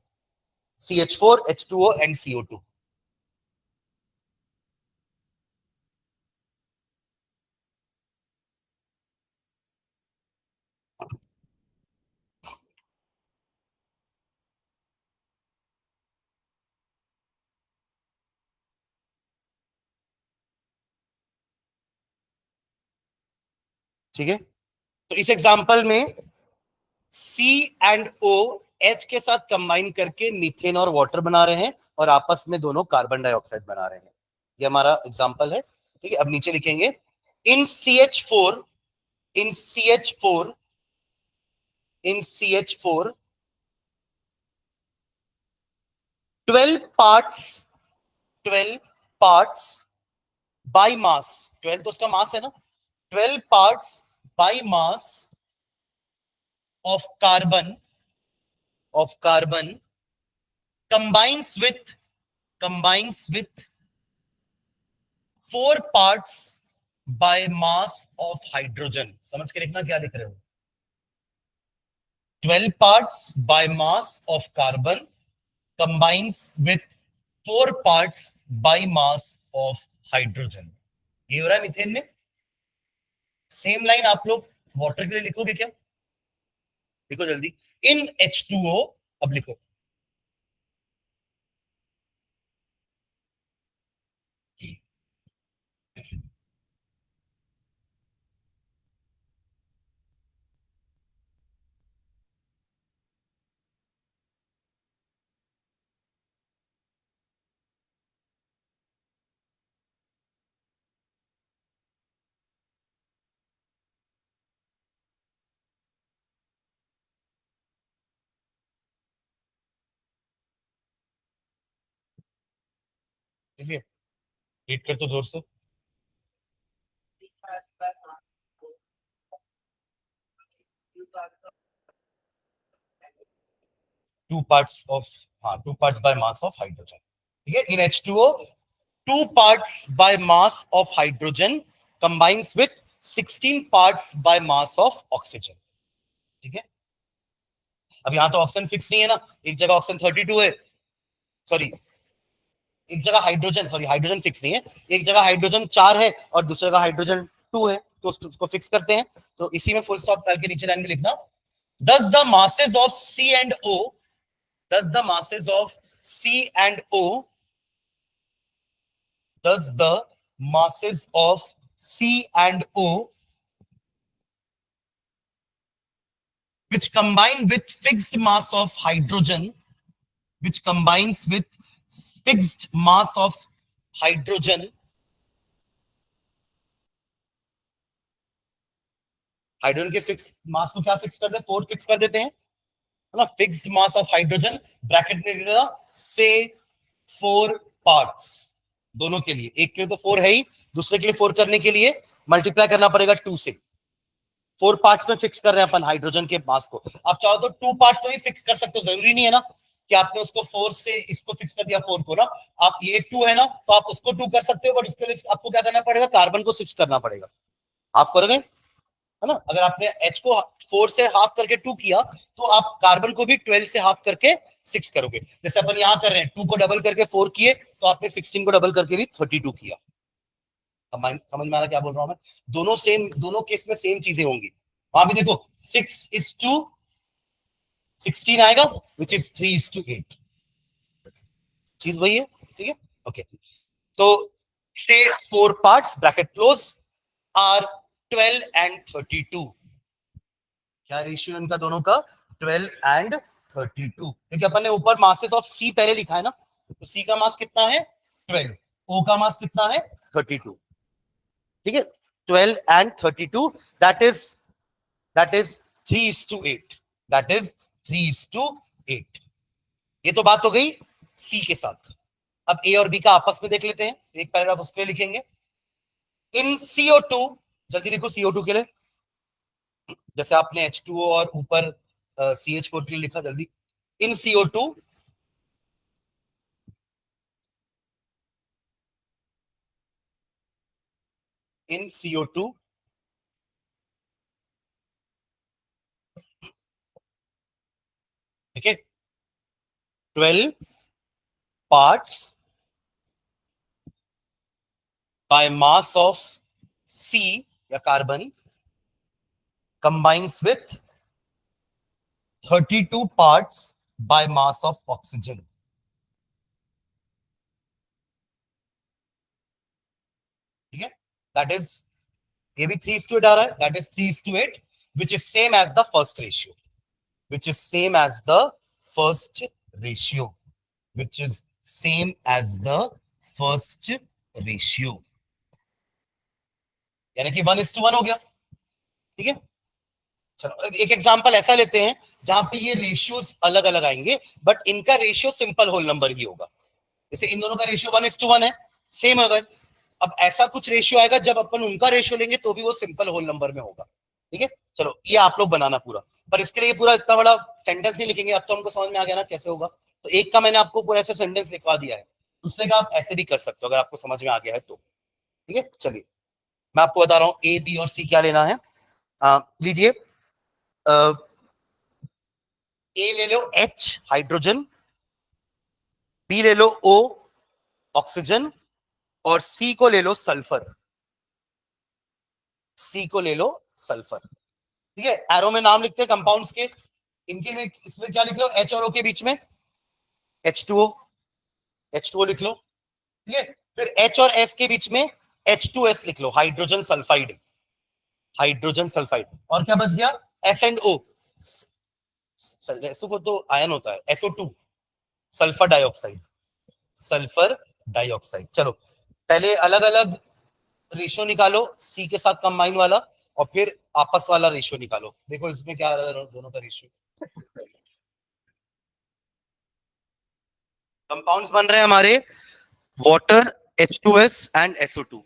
CH4, H2O एंड CO2। ठीक है, तो इस एग्जांपल में C एंड O H के साथ कंबाइन करके मीथेन और वाटर बना रहे हैं और आपस में दोनों कार्बन डाइऑक्साइड बना रहे हैं, ये हमारा एग्जांपल है। ठीक है, अब नीचे लिखेंगे इन CH4 in CH4 in CH4 12 parts by mass, 12 तो उसका मास है ना, 12 parts by mass of carbon combines with 4 parts by mass of hydrogen। समझ के लिखना क्या लिख रहे हो, 12 parts by mass of carbon combines with 4 parts by mass of hydrogen। ये हो रहा है मीथेन में। सेम लाइन आप लोग वाटर के लिए लिखोगे क्या, लिखो जल्दी, इन H2O, अब लिखो ठीक है, रीड कर तो जोर से। टू पार्ट्स ऑफ, हाँ 2 parts by mass of hydrogen। ठीक है, इन H2O 2 parts by mass of hydrogen combines with 16 parts by mass of oxygen। ठीक है, अब यहां तो ऑक्सीजन फिक्स नहीं है ना, एक जगह ऑक्सीजन 32 है, सॉरी एक जगह हाइड्रोजन, सॉरी हाइड्रोजन फिक्स नहीं है, एक जगह हाइड्रोजन 4 है और दूसरी जगह हाइड्रोजन 2 है, तो उसको फिक्स करते हैं। तो इसी में फुल स्टॉप डाल के नीचे लाइन में लिखना, thus the masses of C and O, thus the masses of C and O, thus the masses of C and O which combine with fixed mass of hydrogen, which combines with fixed mass of hydrogen, hydrogen के fix mass को क्या fix कर दे, 4 fix कर देते हैं, है ना, fixed mass of hydrogen, bracket में लिखना से 4 पार्ट्स, दोनों के लिए, एक के लिए तो 4 है ही, दूसरे के लिए 4 करने के लिए मल्टीप्लाई करना पड़ेगा 2 से। 4 पार्ट्स में फिक्स कर रहे हैं अपन हाइड्रोजन के मास को, आप चाहो तो 2 पार्ट्स में भी फिक्स कर सकते हो, जरूरी नहीं है ना कि आपने उसको 4 से इसको फिक्स कर दिया 4 को ना, आप ये 2 है ना तो आप उसको 2 कर सकते हो, बट उसके लिए आपको क्या करना पड़ेगा, कार्बन को 6 करना पड़ेगा। हाफ करोगे है ना, अगर आपने H को 4 से हाफ करके 2 किया तो आप कार्बन को भी 12 से हाफ करके 6 करोगे। जैसे अपन यहां कर रहे हैं 2 को डबल करके 4 किए तो आपने 16 को डबल करके भी 32 किया। समझ में आ रहा क्या बोल रहा हूं मैं? दोनों सेम, दोनों केस में सेम चीजें होंगी। वहां भी देखो 6:16 आएगा, विच इज 3:8, चीज वही है। ठीक है, ओके। तो say 4 parts bracket close are 12 and 32। क्या रेशियो इनका दोनों का? 12 and 32, क्योंकि अपन ने ऊपर मासेस ऑफ सी पहले लिखा है ना, तो सी का मास कितना है 12, ओ का मास कितना है 32। ठीक है, 12 and 32, that is 3:8, that is 3:8। ये तो बात हो गई सी के साथ। अब ए और बी का आपस में देख लेते हैं, एक पैराग्राफ उसके लिए लिखेंगे। इन CO2, जल्दी लिखो CO2 के लिए, जैसे आपने H2O और ऊपर CH4 के लिए लिखा, जल्दी। इन CO2, इन CO2, ठीक है, 12 parts by mass of C या carbon combines with 32 parts by mass of oxygen। ठीक है, दैट इज, ये भी 3:8 आ रहा है, that is 3:8, which is same as the first ratio, which is same as the first ratio, which is same as the first ratio, यानी कि 1:1 हो गया। ठीक है, चलो एक एग्जांपल ऐसा लेते हैं जहां पे ये रेशियोज अलग अलग आएंगे, बट इनका रेशियो सिंपल होल नंबर ही होगा। जैसे इन दोनों का रेशियो 1:1 है, सेम होगा। अब ऐसा कुछ रेशियो आएगा जब अपन उनका रेशियो लेंगे तो भी वो सिंपल होल नंबर में होगा। ठीक है, चलो ये आप लोग बनाना पूरा, पर इसके लिए पूरा इतना बड़ा सेंटेंस नहीं लिखेंगे, अब तो हमको समझ में आ गया ना कैसे होगा। तो एक का मैंने आपको पूरा ऐसे सेंटेंस लिखवा दिया है, दूसरे का आप ऐसे भी कर सकते हो अगर आपको समझ में आ गया है तो। ठीक है, चलिए मैं आपको बता रहा हूँ ए बी और सी क्या लेना है। लीजिए, ए ले लो H हाइड्रोजन, बी ले लो O ऑक्सीजन, और सी को ले लो सल्फर। सी को ले लो सल्फर। ठीक है, एरो में नाम लिखते हैं कंपाउंड्स के, इनके लिए इसमें क्या लिख लो, H और O के बीच में H2O, H2O लिख लो। ठीक है, फिर H और S के बीच में H2S लिख लो, हाइड्रोजन सल्फाइड, हाइड्रोजन सल्फाइड। और क्या बच गया, S एंड O, SO4 तो आयन होता है, SO2 sulphur dioxide, sulphur dioxide. चलो पहले अलग अलग रेशियो निकालो, सी के साथ कंबाइन वाला, और फिर आपस वाला रेशियो निकालो। देखो इसमें क्या आ रहा है दोनों का रेशियो। कंपाउंड्स बन रहे हैं हमारे वाटर, H2S एंड SO2।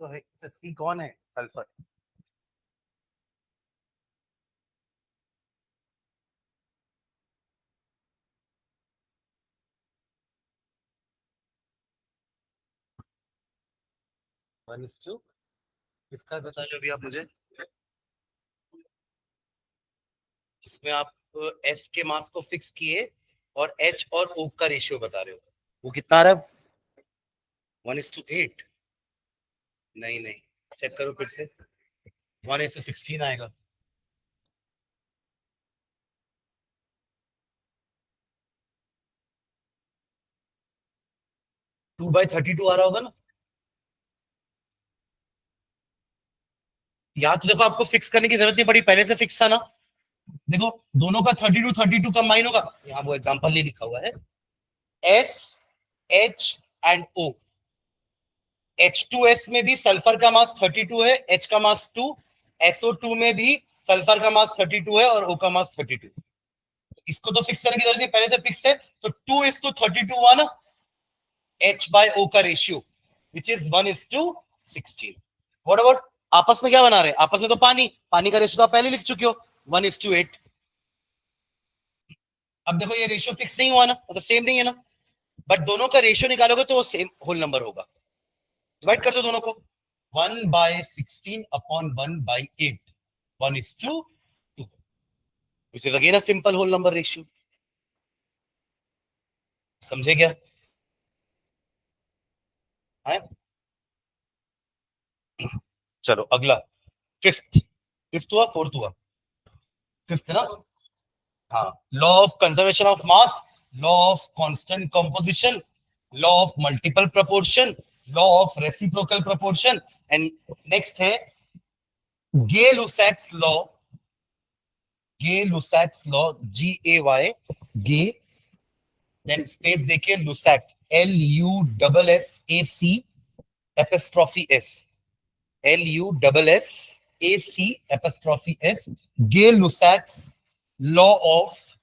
तो है, सी कौन है, सल्फर। 1:2 इसका बता दो अभी आप मुझे। इसमें आप एस के मास को फिक्स किए और एच और ओ का रेशियो बता रहे हो, वो कितना आ रहा है? 1:8? नहीं नहीं, चेक करो फिर से। 1:16 आएगा। 2/32 आ रहा होगा ना। यहाँ तो देखो आपको फिक्स करने की जरूरत नहीं पड़ी, पहले से फिक्स था ना। देखो दोनों का 32 कंबाइन होगा, यहाँ वो एग्जांपल नहीं लिखा हुआ है। S, H and O. H2S में भी सल्फर का मास 32 है, H का मास 2। SO2 में भी सल्फर का मास 32 है और O का मास 32। इसको तो फिक्स करने की जरूरत नहीं, पहले से फिक्स है। तो 2:32 हुआ ना H by O का ratio, which is 1:16। What about आपस में क्या बना रहे हैं? आपस में तो पानी, पानी का रेशियो तो आप पहले लिख चुके हो, 1:8। अब देखो ये रेशियो फिक्स नहीं हुआ ना, मतलब सेम नहीं है ना। बट दोनों का रेशियो निकालोगे तो वो सेम होल नंबर होगा। डिवाइड कर दो दोनों को। 1/16/1/8, 1:2, which is again a simple whole number ratio। समझे क्या? है? चलो अगला, फिफ्थ। फिफ्थ हुआ, फोर्थ हुआ? फिफ्थ ना। हाँ, law of conservation of mass, law of constant composition, law of multiple proportion, law of reciprocal proportion, and next है Gay Lussac's law. Gay Lussac's law, GAY, Gay, then space देखिए Lussac, LUSSAC apostrophe S, LUSSAC apostrophe S। Gay Lussac's law of,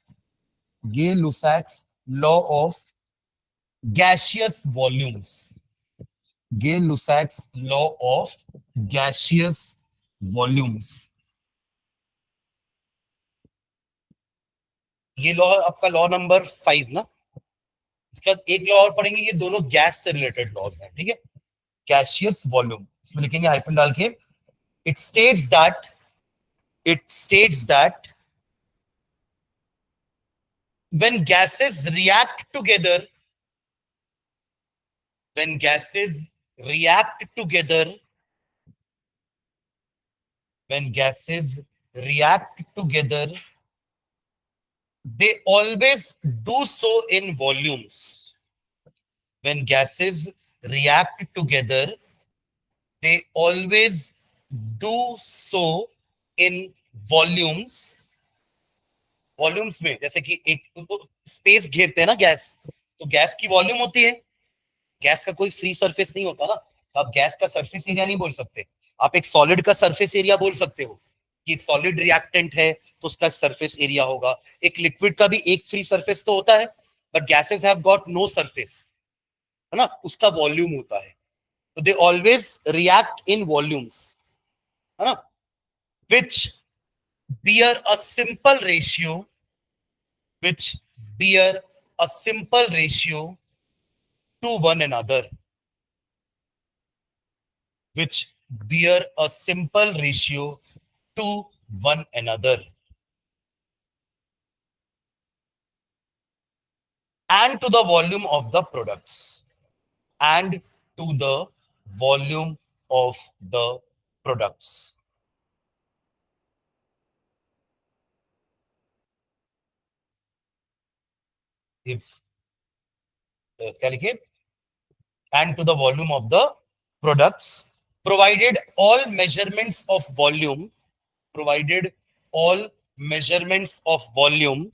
Gay Lussac's law of gaseous volumes, Gay Lussac's law of gaseous volumes। ये law आपका law number 5 ना। इसके बाद एक law और पढ़ेंगे, ये दोनों गैस से रिलेटेड लॉज हैं, ठीक है। गैसियस वॉल्यूम, इसमें लिखेंगे हाइफन डाल के। It states that, it states that when gases react together, when gases react together, when gases react together, they always do so in volumes. When gases react together, they always do so in volumes। Volumes में जैसे कि एक space घेरते हैं ना gas, तो gas की volume होती है। गैस का कोई फ्री सरफेस नहीं होता ना, तो आप गैस का सरफेस एरिया नहीं बोल सकते। आप एक सॉलिड का सरफेस एरिया बोल सकते हो कि एक सॉलिड रिएक्टेंट है तो उसका सरफेस एरिया होगा। एक लिक्विड का भी एक फ्री सरफेस तो होता है, but gases have got no surface, है ना, उसका वॉल्यूम होता है। तो they always react in volumes, है ना, विच bear a simple ratio, which bear a simple ratio to one another, which bear a simple ratio to one another, and to the volume of the products, and to the volume of the products। If क्या लिखे? And to the volume of the products, provided all measurements of volume, provided all measurements of volume,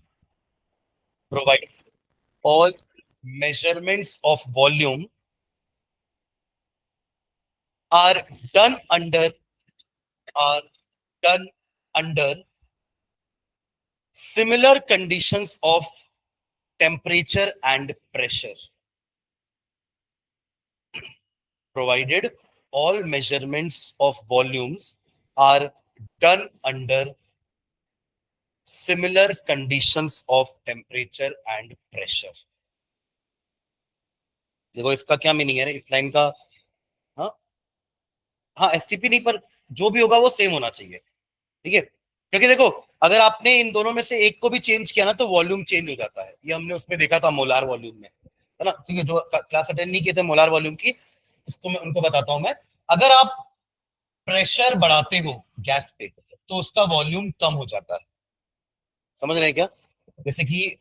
provide all measurements of volume are done under, are done under similar conditions of temperature and pressure, provided all measurements of volumes are done under similar conditions of temperature and pressure। देखो इसका क्या meaning है इस line का? हाँ, हाँ STP नहीं, पर जो भी होगा वो सेम होना चाहिए, ठीक है। क्योंकि देखो अगर आपने इन दोनों में से एक को भी चेंज किया ना तो वॉल्यूम चेंज हो जाता है, ये हमने उसमें देखा था मोलार वॉल्यूम में, है ना। ठीक है, जो क्लास अटेंड नहीं किए थे मोलार वॉल्यूम की, उसको मैं उनको बताता हूं मैं। अगर आप प्रेशर बढ़ाते हो गैस पे तो उसका वॉल्यूम कम हो जाता है, समझ रहे हैं क्या। जैसे कि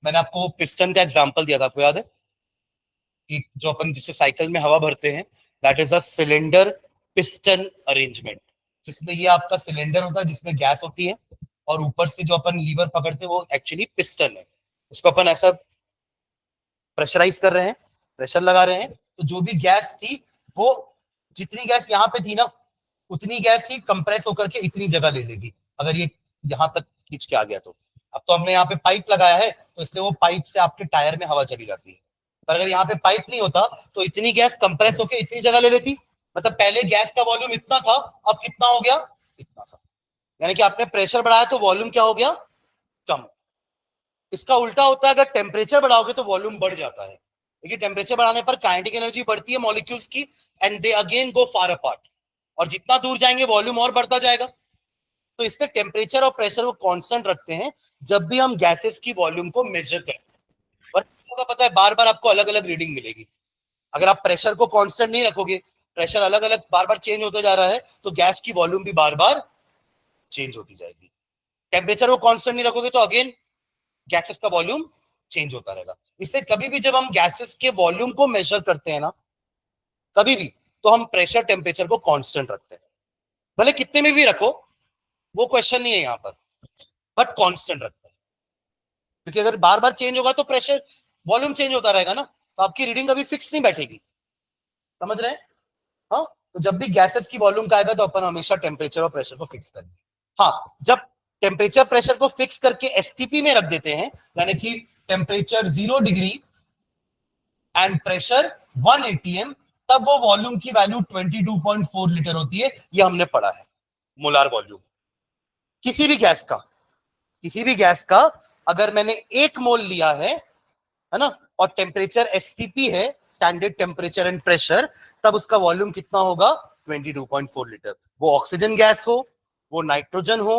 मैंने आपको पिस्टन का एग्जांपल दिया था, आपको याद है कि जो अपन जिससे साइकिल में हवा भरते हैं, that is a cylinder piston arrangement, जिसमें ये आपका सिलेंडर होता है जिसमें गैस होती है, और ऊपर से जो अपन लीवर पकड़ते हैं वो एक्चुअली पिस्टन है। उसको अपन ऐसा प्रेशराइज कर रहे हैं, प्रेशर लगा रहे हैं, तो जो भी गैस थी वो, जितनी गैस यहाँ पे थी ना उतनी गैस ही कंप्रेस होकर के इतनी जगह ले लेगी, अगर ये यहाँ तक खींच के आ गया तो। अब तो हमने यहाँ पे पाइप लगाया है तो इसलिए वो पाइप से आपके टायर में हवा चली जाती है, पर अगर यहाँ पे पाइप नहीं होता तो इतनी गैस कंप्रेस होकर इतनी जगह ले लेती। मतलब पहले गैस का वॉल्यूम इतना था, अब कितना हो गया, इतना सा। यानी कि आपने प्रेशर बढ़ाया तो वॉल्यूम क्या हो गया, कम। इसका उल्टा होता है, अगर टेम्परेचर बढ़ाओगे तो वॉल्यूम बढ़ जाता है, क्योंकि टेम्परेचर बढ़ाने पर काइनेटिक एनर्जी बढ़ती है मॉलिक्यूल्स की, and they again go far apart, और जितना दूर जाएंगे वॉल्यूम और बढ़ता जाएगा। तो इसलिए टेम्परेचर और प्रेशर को कांस्टेंट रखते हैं जब भी हम गैसेस की वॉल्यूम को मेजर करते हैं। पर आपको पता है बार बार आपको अलग अलग रीडिंग मिलेगी। अगर आप प्रेशर को कांस्टेंट नहीं रखोगे, प्रेशर अलग अलग बार बार चेंज होता जा रहा है, तो गैस की वॉल्यूम भी बार बार चेंज होती जाएगी। टेम्परेचर को कांस्टेंट नहीं रखोगे तो अगेन गैसेस का वॉल्यूम चेंज होता रहेगा। इससे कभी भी जब हम गैसेस के वॉल्यूम को मेजर करते हैं ना, कभी भी, तो हम प्रेशर टेम्परेचर को कांस्टेंट रखते हैं, भले कितने में भी रखो, वो क्वेश्चन नहीं है यहाँ पर, बट कांस्टेंट रखते हैं। क्योंकि अगर बार बार चेंज होगा तो प्रेशर वॉल्यूम चेंज होता रहेगा ना, तो आपकी रीडिंग कभी फिक्स नहीं बैठेगी, समझ रहे हैं। हाँ, तो जब भी गैसेस की वॉल्यूम का आएगा तो अपन हमेशा टेम्परेचर और प्रेशर को फिक्स करेंगे। हाँ, जब टेम्परेचर प्रेशर को फिक्स करके एसटीपी में रख देते हैं, यानी कि temperature 0 degree and pressure 1 atm, तब वो वॉल्यूम की वैल्यू 22.4 लीटर होती है। ये हमने पढ़ा है मोलार वॉल्यूम। किसी भी गैस का, किसी भी गैस का अगर मैंने 1 मोल लिया है ना, और टेम्परेचर एसटीपी है, स्टैंडर्ड टेम्परेचर एंड प्रेशर, तब उसका वॉल्यूम कितना होगा, 22.4 लीटर। वो ऑक्सीजन गैस हो, वो नाइट्रोजन हो,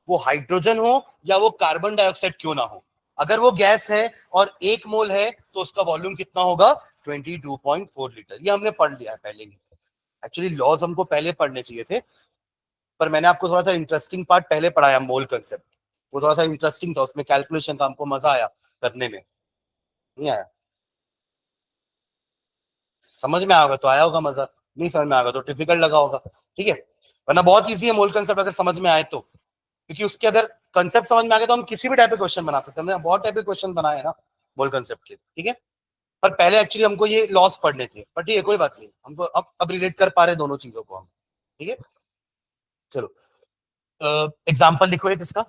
वो हाइड्रोजन हो, या वो कार्बन डाइऑक्साइड क्यों ना हो, अगर वो गैस है और 1 मोल है तो उसका वॉल्यूम कितना होगा, 22.4 लीटर। ये हमने पढ़ लिया है पहले ही। एक्चुअली लॉज हमको पहले पढ़ने चाहिए थे, पर मैंने आपको थोड़ा सा इंटरेस्टिंग पार्ट पहले पढ़ाया, मोल कंसेप्ट, वो थोड़ा सा इंटरेस्टिंग था, उसमें कैलकुलेशन था, हमको मजा आया करने में। नहीं आया, समझ में आएगा तो आया होगा मजा, नहीं समझ में आएगा तो डिफिकल्ट लगा होगा, ठीक है। वरना बहुत इजी है मोल कंसेप्ट अगर समझ में आए तो, क्योंकि उसके अगर कंसेप्ट समझ में आ गया तो हम किसी भी टाइप के क्वेश्चन बना सकते हैं। हमने बहुत टाइप के क्वेश्चन बनाए हैं ना मोल कंसेप्ट के, ठीक है। पर पहले एक्चुअली हमको ये लॉस पढ़ने थे, पर ठीक है कोई बात नहीं, हमको अब रिलेट कर पा रहे दोनों चीजों को हम, ठीक है। चलो एग्जाम्पल लिखो एक इसका,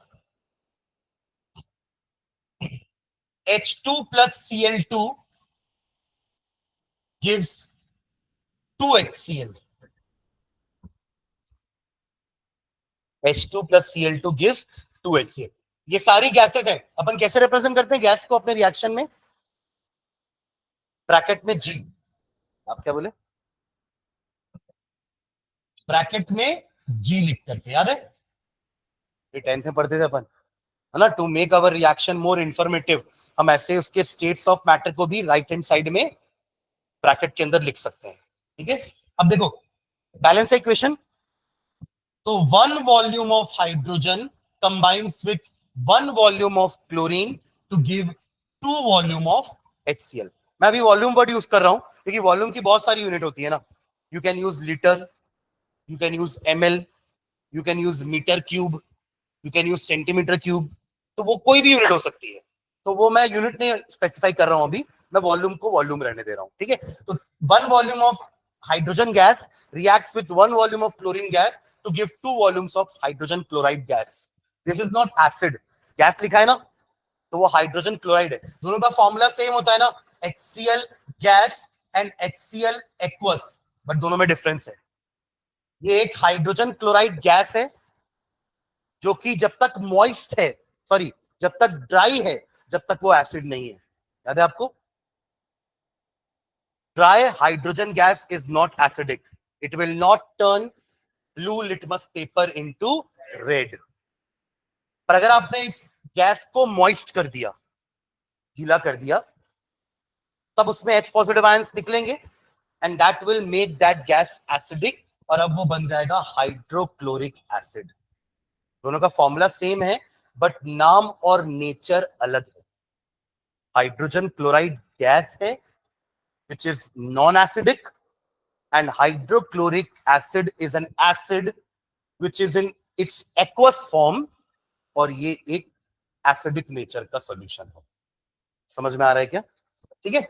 H2 plus Cl2 gives 2HCl. H2 plus Cl2 gives 2HCl. ये सारी गैसेस है। अपन कैसे रिप्रेजेंट करते हैं गैस को अपने रिएक्शन में, ब्रैकेट में G, आप क्या बोले, ब्रैकेट में G लिख करके, याद है ये 10th में पढ़ते थे अपन, है ना। To make our reaction more informative, हम ऐसे उसके स्टेट्स ऑफ मैटर को भी राइट हैंड साइड में ब्रैकेट के अंदर लिख सकते हैं, ठीक है। अब देखो बैलेंस इक्वेशन, तो 1 volume of hydrogen combines with 1 volume of chlorine to give 2 volume of HCl। मैं अभी वॉल्यूम वर्ड यूज कर रहा हूं क्योंकि वॉल्यूम की बहुत सारी यूनिट होती है ना। You can use litre, you can use ml, you can use metre cube, you can use centimetre cube, तो वो कोई भी यूनिट हो सकती है। तो वो मैं यूनिट नहीं स्पेसिफाई कर रहा हूं अभी, मैं वॉल्यूम को वॉल्यूम रहने दे रहा हूं, ठीक है। तो 1 volume of hydrogen gas reacts with 1 volume of chlorine gas to give 2 volumes of hydrogen chloride gas. This is not acid. gas लिखा है ना, तो वो हाइड्रोजन क्लोराइड है। दोनों का फॉर्मूला सेम होता है ना, HCl gas and HCl aqueous, but दोनों में डिफरेंस है। ये एक हाइड्रोजन क्लोराइड गैस है जो कि जब तक मॉइस्ट है, सॉरी जब तक ड्राई है, जब तक वो एसिड नहीं है। याद है आपको, dry hydrogen gas is not acidic, It will not turn blue litmus paper into red. पर अगर आपने इस गैस को मॉइस्ट कर दिया, गीला कर दिया, तब उसमें H पॉजिटिव आयंस निकलेंगे and that will make that gas acidic, और अब वो बन जाएगा हाइड्रोक्लोरिक एसिड. दोनों का फॉर्मूला सेम है बट नाम और नेचर अलग है. हाइड्रोजन क्लोराइड गैस है which is non-acidic, and hydrochloric acid is an acid which is in its aqueous form, और ये एक एसिडिक नेचर का सॉल्यूशन है. समझ में आ रहा है क्या? ठीक है.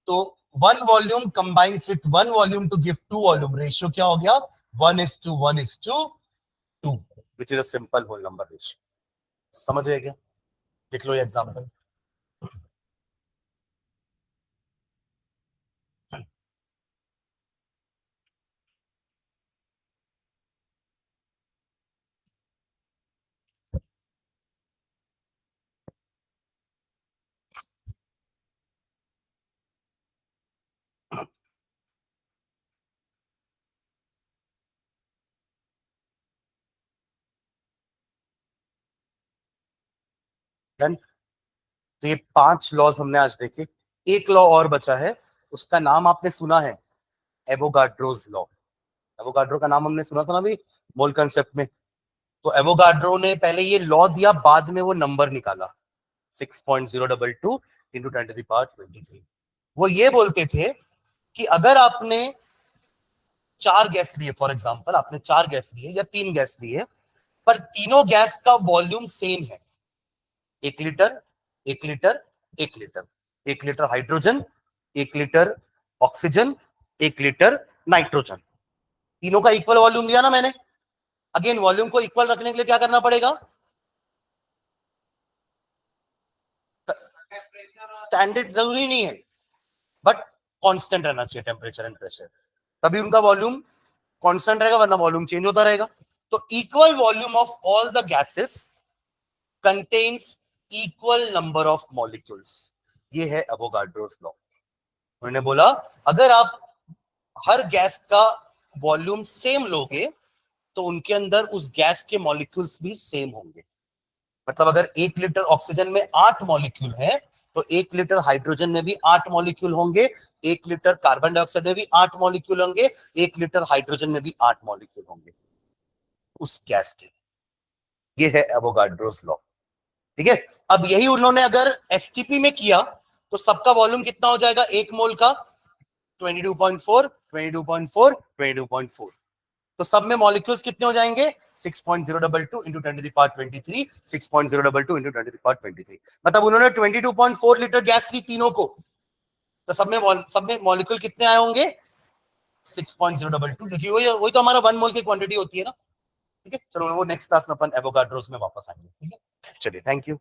तो one volume combines with one volume to give two volume. Ratio क्या हो गया? 1:1:2, which is a simple whole number ratio. समझ गए क्या? लिख लो ये एग्जांपल. डन. तो ये 5 लॉज हमने आज देखे. एक लॉ और बचा है, उसका नाम आपने सुना है, एवोगाड्रोज लॉ. एवोगाड्रो का नाम हमने सुना था ना अभी मोल कंसेप्ट में. तो एवोगाड्रो ने पहले ये लॉ दिया, बाद में वो नंबर निकाला 6.022 इंटू 10⁻23. वो ये बोलते थे कि अगर आपने 4 गैस लिए, फॉर एग्जांपल आपने 4 गैस लिए या 3 गैस लिए, पर तीनों गैस का वॉल्यूम सेम है, 1 litre 1 litre 1 litre, 1 litre hydrogen, 1 litre oxygen, 1 litre nitrogen, तीनों का इक्वल वॉल्यूम लिया ना मैंने. अगेन वॉल्यूम को इक्वल रखने के लिए क्या करना पड़ेगा? स्टैंडर्ड जरूरी नहीं है बट कांस्टेंट रहना चाहिए टेम्परेचर एंड प्रेशर, तभी उनका वॉल्यूम कांस्टेंट रहेगा, वरना वॉल्यूम चेंज होता रहेगा. तो equal volume of all the gases contains equal number of molecules. ये है एवोगाड्रोस लॉ. उन्होंने बोला अगर आप हर गैस का वॉल्यूम सेम लोगे तो उनके अंदर उस गैस के मॉलिक्यूल्स भी सेम होंगे. मतलब अगर 1 लीटर ऑक्सीजन में 8 मॉलिक्यूल है तो 1 लीटर हाइड्रोजन में भी 8 मॉलिक्यूल होंगे, 1 लीटर कार्बन डाइऑक्साइड में भी 8 मॉलिक्यूल होंगे, 1 लीटर हाइड्रोजन में भी 8 मॉलिक्यूल होंगे उस गैस के. ये है एवोगाड्रोस लॉ. ठीक है. अब यही उन्होंने अगर एसटीपी में किया तो सबका वॉल्यूम कितना हो जाएगा? 1 मोल का 22.4 22.4 22.4. तो सब में मॉलिक्यूल्स कितने हो जाएंगे? 6.022 इंटू 10⁻23, 6.022 इंटू 10⁻23. मतलब उन्होंने 22.4 लीटर गैस ली तीनों को, तो सब में मॉलिक्यूल कितने आए होंगे? 6.022. देखिए वही तो हमारा 1 मोल की क्वांटिटी होती है ना. ठीक है. चलो वो नेक्स्ट क्लास में अपन एवोगाड्रोस में वापस आएंगे. ठीक है. चलिए, थैंक यू.